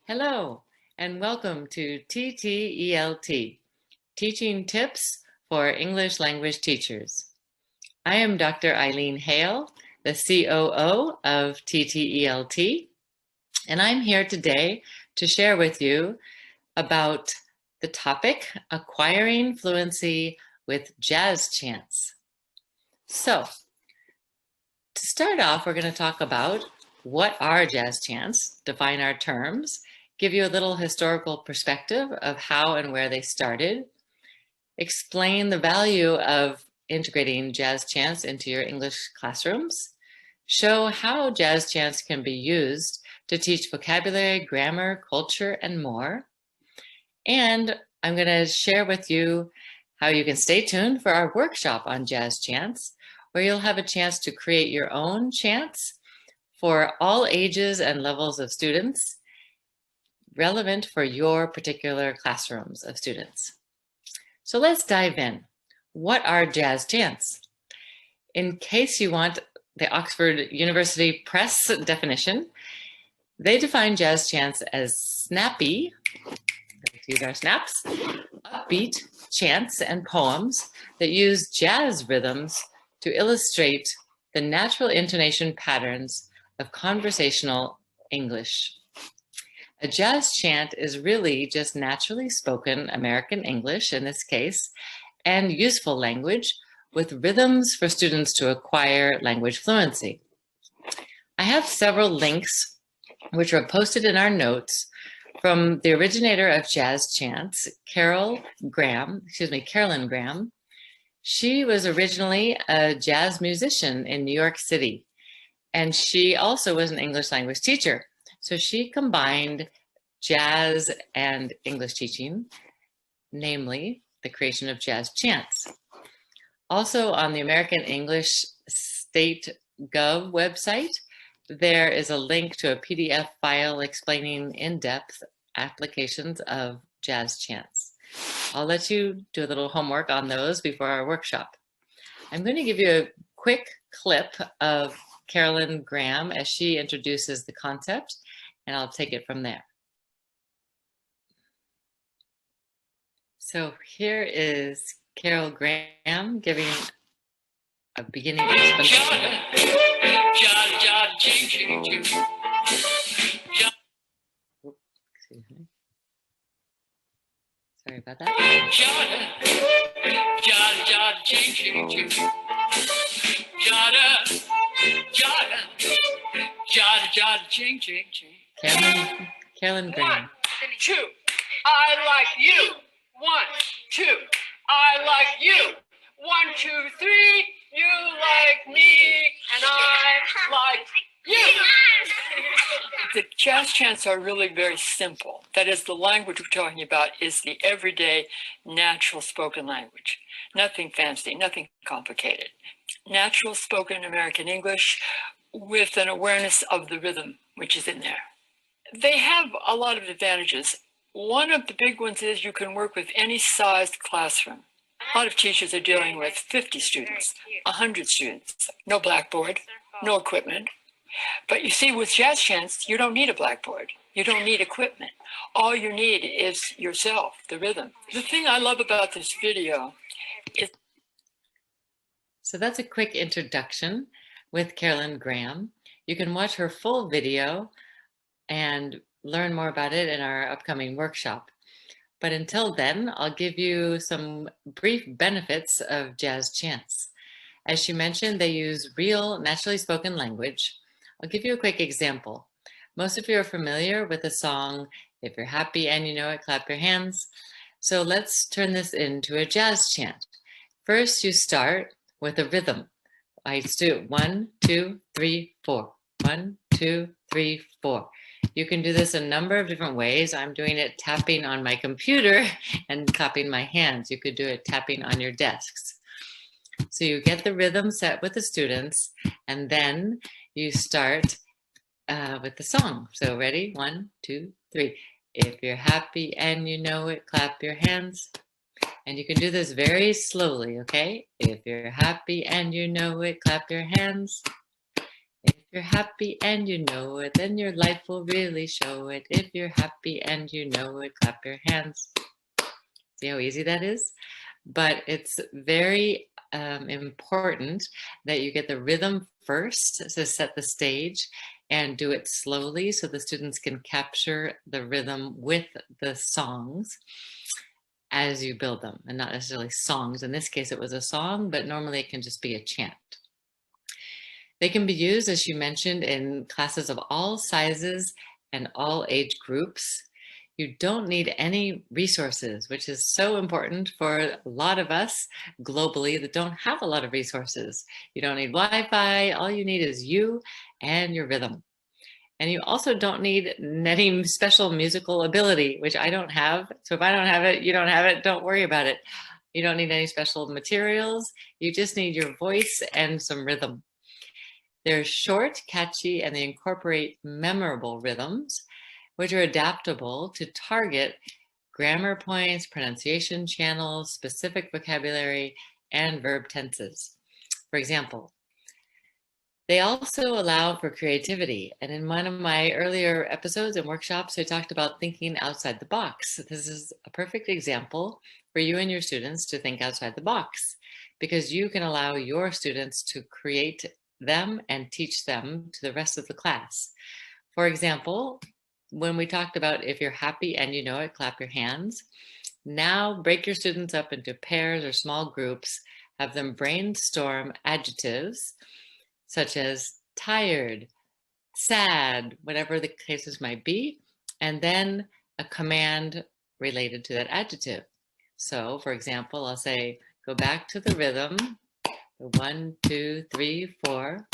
Hello, and welcome to TTELT, Teaching Tips for English Language Teachers. I am Dr. Aileen Hale, the COO of TTELT, and I'm here today to share with you about the topic, Acquiring Fluency with Jazz Chants. So, to start off, we're going to talk about what are jazz chants, define our terms, give you a little historical perspective of how and where they started, explain the value of integrating jazz chants into your English classrooms, show how jazz chants can be used to teach vocabulary, grammar, culture, and more. And I'm going to share with you how you can stay tuned for our workshop on jazz chants, where you'll have a chance to create your own chants for all ages and levels of students, relevant for your particular classrooms of students. So let's dive in. What are jazz chants? In case you want the Oxford University Press definition, they define jazz chants as snappy, let's use our snaps, upbeat chants and poems that use jazz rhythms to illustrate the natural intonation patterns of conversational English. A jazz chant is really just naturally spoken American English in this case, and useful language with rhythms for students to acquire language fluency. I have several links which are posted in our notes from the originator of jazz chants, Carolyn Graham. She was originally a jazz musician in New York City, and she also was an English language teacher. So she combined jazz and English teaching, namely the creation of jazz chants. Also on the americanenglish.state.gov website, there is a link to a PDF file explaining in-depth applications of jazz chants. I'll let you do a little homework on those before our workshop. I'm going to give you a quick clip of Carolyn Graham as she introduces the concept, and I'll take it from there. So here is Carol Graham giving a beginning explanation. Excuse me. Sorry about that. Carolyn Graham. 1, 2, I like you. 1, 2, I like you. 1, 2, 3, you like me, and I like you. The jazz chants are really very simple. That is, the language we're talking about is the everyday, natural spoken language. Nothing fancy, nothing complicated. Natural spoken American English with an awareness of the rhythm, which is in there. They have a lot of advantages. One of the big ones is you can work with any sized classroom. A lot of teachers are dealing with 50 students, 100 students, no blackboard, no equipment. But you see, with jazz chants, you don't need a blackboard. You don't need equipment. All you need is yourself, the rhythm. The thing I love about this video is... So that's a quick introduction with Carolyn Graham. You can watch her full video and learn more about it in our upcoming workshop. But until then, I'll give you some brief benefits of jazz chants. As she mentioned, they use real, naturally spoken language. I'll give you a quick example. Most of you are familiar with the song, "If You're Happy and You Know It, Clap Your Hands." So let's turn this into a jazz chant. First, you start with a rhythm. Let's do it. 1, 2, 3, 4. 1, 2, 3, 4. You can do this a number of different ways. I'm doing it tapping on my computer and clapping my hands. You could do it tapping on your desks. So you get the rhythm set with the students, and then you start with the song. So ready? 1, 2, 3. If you're happy and you know it, clap your hands. And you can do this very slowly, okay? If you're happy and you know it, clap your hands. If you're happy and you know it, then your life will really show it. If you're happy and you know it, clap your hands. See how easy that is? But it's very important that you get the rhythm first to set the stage and do it slowly so the students can capture the rhythm with the songs as you build them, and not necessarily songs. In this case, it was a song, but normally it can just be a chant. They can be used, as you mentioned, in classes of all sizes and all age groups. You don't need any resources, which is so important for a lot of us globally that don't have a lot of resources. You don't need Wi-Fi. All you need is you and your rhythm. And you also don't need any special musical ability, which I don't have. So if I don't have it, you don't have it, don't worry about it. You don't need any special materials. You just need your voice and some rhythm. They're short, catchy, and they incorporate memorable rhythms, which are adaptable to target grammar points, pronunciation channels, specific vocabulary, and verb tenses. For example, they also allow for creativity. And in one of my earlier episodes and workshops, I talked about thinking outside the box. This is a perfect example for you and your students to think outside the box, because you can allow your students to create them and teach them to the rest of the class. For example, when we talked about if you're happy and you know it, clap your hands. Now break your students up into pairs or small groups, have them brainstorm adjectives such as tired, sad, whatever the cases might be, and then a command related to that adjective. So for example, I'll say, go back to the rhythm, 1, 2, 3, 4.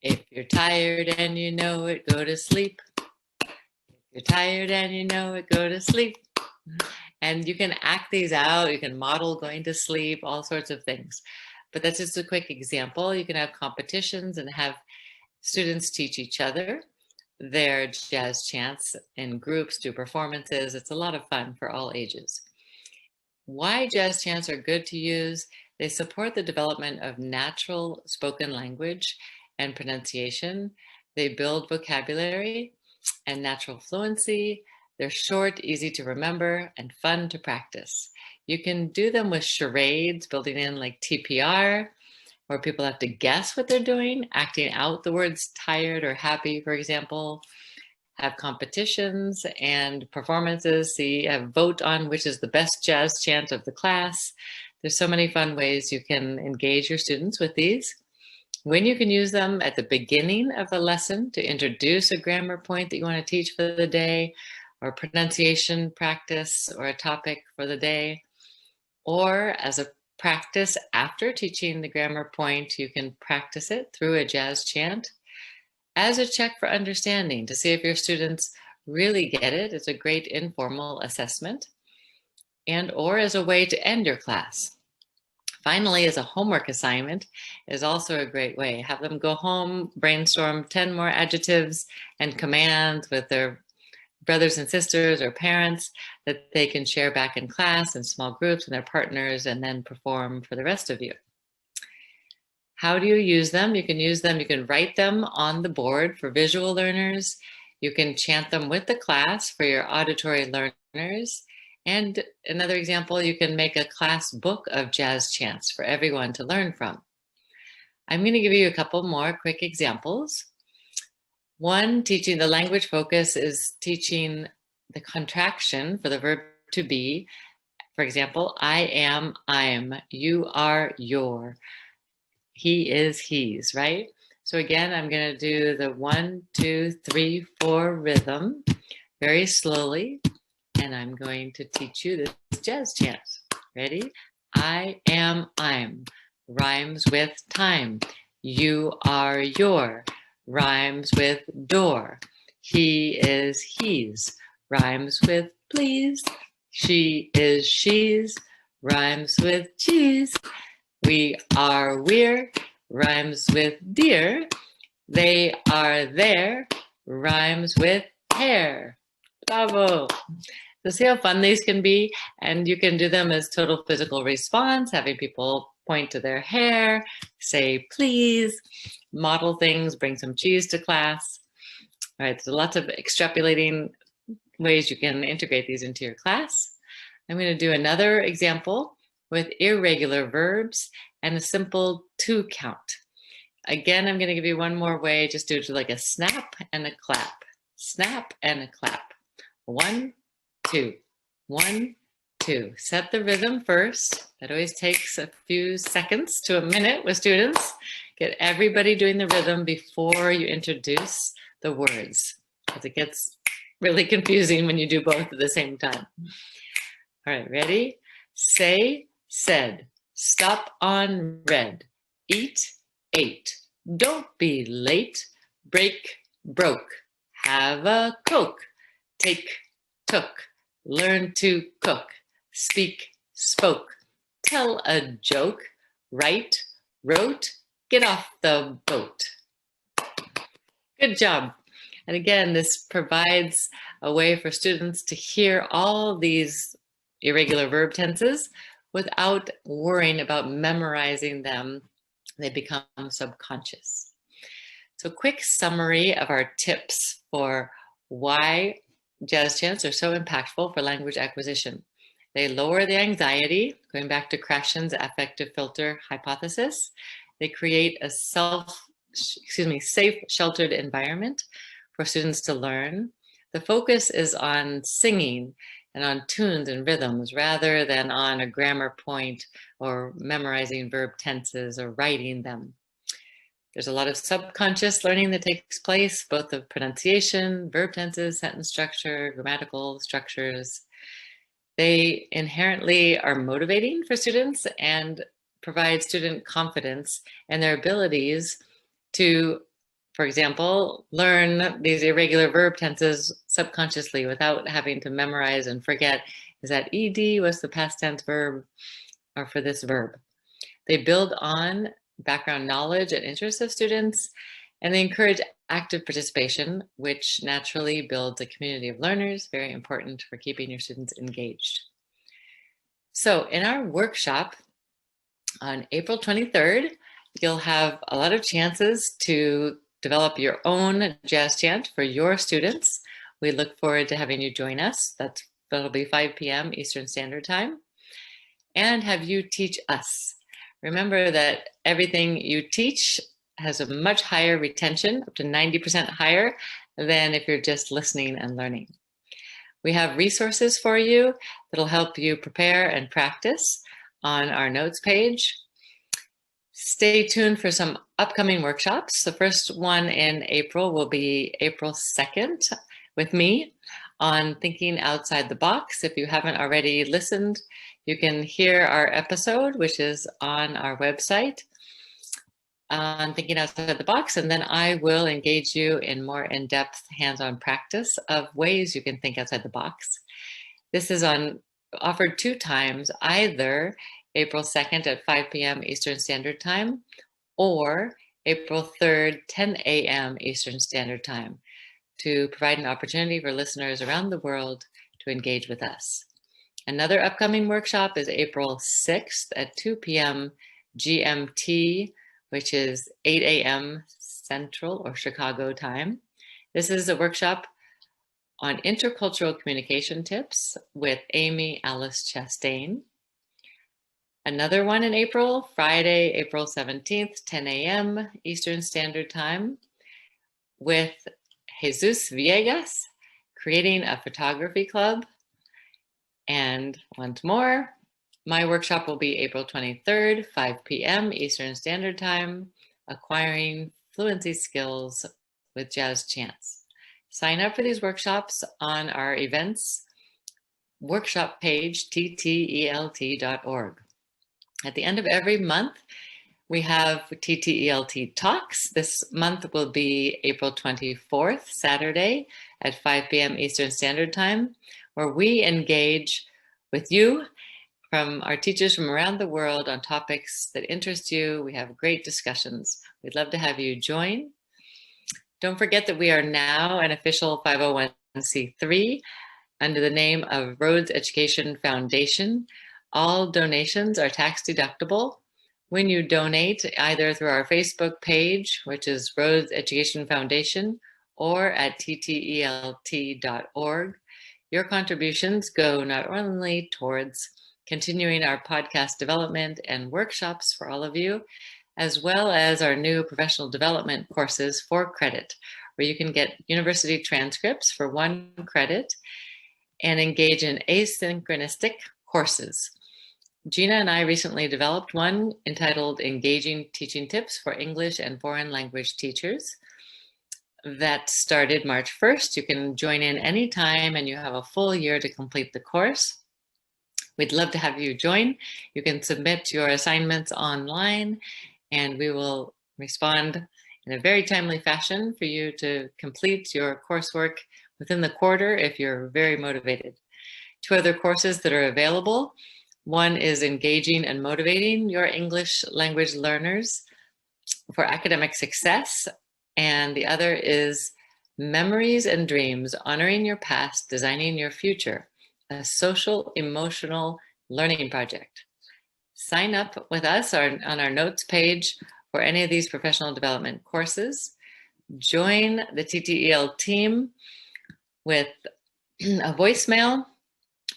If you're tired and you know it, go to sleep. If you're tired and you know it, go to sleep. And you can act these out. You can model going to sleep, all sorts of things. But that's just a quick example. You can have competitions and have students teach each other their jazz chants in groups, do performances. It's a lot of fun for all ages. Why jazz chants are good to use? They support the development of natural spoken language and pronunciation. They build vocabulary and natural fluency. They're short, easy to remember, and fun to practice. You can do them with charades, building in like TPR, where people have to guess what they're doing, acting out the words tired or happy, for example. Have competitions and performances. Vote on which is the best jazz chant of the class. There's so many fun ways you can engage your students with these. When you can use them at the beginning of the lesson to introduce a grammar point that you want to teach for the day, or pronunciation practice, or a topic for the day, or as a practice after teaching the grammar point, you can practice it through a jazz chant as a check for understanding to see if your students really get it. It's a great informal assessment, and or as a way to end your class. Finally, as a homework assignment is also a great way. Have them go home, brainstorm 10 more adjectives and commands with their brothers and sisters or parents that they can share back in class in small groups and their partners, and then perform for the rest of you. How do you use them? You can write them on the board for visual learners. You can chant them with the class for your auditory learners. And another example, you can make a class book of jazz chants for everyone to learn from. I'm going to give you a couple more quick examples. One, teaching the language focus is teaching the contraction for the verb to be. For example, I am, I'm, you are, your, he is, he's, right? So again, I'm going to do the 1, 2, 3, 4 rhythm very slowly. And I'm going to teach you this jazz chant. Ready? I am, I'm, rhymes with time. You are, your, rhymes with door. He is, he's, rhymes with please. She is, she's, rhymes with cheese. We are, we're, rhymes with dear. They are, there, rhymes with hair. Bravo. So see how fun these can be, and you can do them as total physical response, having people point to their hair, say please, model things, bring some cheese to class. All right, so lots of extrapolating ways you can integrate these into your class. I'm going to do another example with irregular verbs and a simple to count. Again, I'm going to give you one more way. Just do it like a snap and a clap. Snap and a clap. 1, 2, 1, 2. Set the rhythm first. That always takes a few seconds to a minute with students. Get everybody doing the rhythm before you introduce the words, because it gets really confusing when you do both at the same time. All right, ready? Say, said. Stop on red. Eat, ate. Don't be late. Break, broke. Have a Coke. Take, took. Learn to cook. Speak, spoke. Tell a joke. Write, wrote. Get off the boat. Good job. And again, this provides a way for students to hear all these irregular verb tenses without worrying about memorizing them. They become subconscious. So quick summary of our tips for why jazz chants are so impactful for language acquisition. They lower the anxiety, going back to Krashen's affective filter hypothesis. They create a safe, sheltered environment for students to learn. The focus is on singing and on tunes and rhythms rather than on a grammar point or memorizing verb tenses or writing them. There's a lot of subconscious learning that takes place, both of pronunciation, verb tenses, sentence structure, grammatical structures. They inherently are motivating for students and provide student confidence in their abilities to, for example, learn these irregular verb tenses subconsciously without having to memorize and forget, is that ED, what's the past tense verb, or for this verb. They build on background knowledge and interests of students, and they encourage active participation, which naturally builds a community of learners, very important for keeping your students engaged. So in our workshop on April 23rd, you'll have a lot of chances to develop your own jazz chant for your students. We look forward to having you join us. That'll be 5 p.m. Eastern Standard Time. And have you teach us. Remember that everything you teach has a much higher retention, up to 90% higher than if you're just listening and learning. We have resources for you that'll help you prepare and practice on our notes page. Stay tuned for some upcoming workshops. The first one in April will be April 2nd with me on thinking outside the box. If you haven't already listened, you can hear our episode, which is on our website on thinking outside the box, and then I will engage you in more in-depth hands-on practice of ways you can think outside the box. This is offered 2 times, either April 2nd at 5 p.m. Eastern Standard Time or April 3rd, 10 a.m. Eastern Standard Time, to provide an opportunity for listeners around the world to engage with us. Another upcoming workshop is April 6th at 2 p.m. GMT, which is 8 a.m. Central or Chicago time. This is a workshop on intercultural communication tips with Amy Alice Chastain. Another one in April, Friday, April 17th, 10 a.m. Eastern Standard Time, with Jesus Villegas, creating a photography club. And once more, my workshop will be April 23rd, 5 p.m. Eastern Standard Time, acquiring fluency skills with jazz chants. Sign up for these workshops on our events workshop page, TTELT.org. At the end of every month, we have TTELT Talks. This month will be April 24th, Saturday at 5 p.m. Eastern Standard Time, where we engage with you from our teachers from around the world on topics that interest you. We have great discussions. We'd love to have you join. Don't forget that we are now an official 501c3 under the name of Rhodes Education Foundation. All donations are tax deductible. When you donate, either through our Facebook page, which is Rhodes Education Foundation, or at TTELT.org, your contributions go not only towards continuing our podcast development and workshops for all of you, as well as our new professional development courses for credit, where you can get university transcripts for 1 credit and engage in asynchronistic courses. Gina and I recently developed one entitled Engaging Teaching Tips for English and Foreign Language Teachers. That started March 1st. You can join in anytime and you have a full year to complete the course. We'd love to have you join. You can submit your assignments online and we will respond in a very timely fashion for you to complete your coursework within the quarter if you're very motivated. 2 other courses that are available. One is Engaging and Motivating Your English Language Learners for Academic Success, and the other is Memories and Dreams, Honoring Your Past, Designing Your Future, a social emotional learning project. Sign up with us on our notes page for any of these professional development courses. Join the TTEL team with a voicemail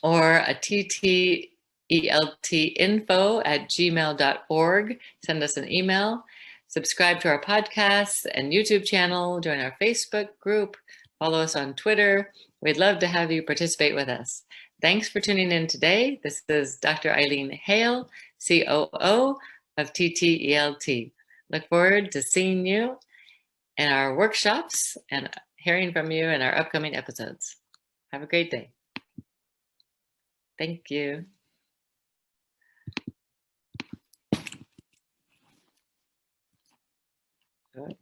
or a TTELTinfo@gmail.org. Send us an email. Subscribe to our podcasts and YouTube channel. Join our Facebook group. Follow us on Twitter. We'd love to have you participate with us. Thanks for tuning in today. This is Dr. Aileen Hale, COO of TTELT. Look forward to seeing you in our workshops and hearing from you in our upcoming episodes. Have a great day. Thank you. Good.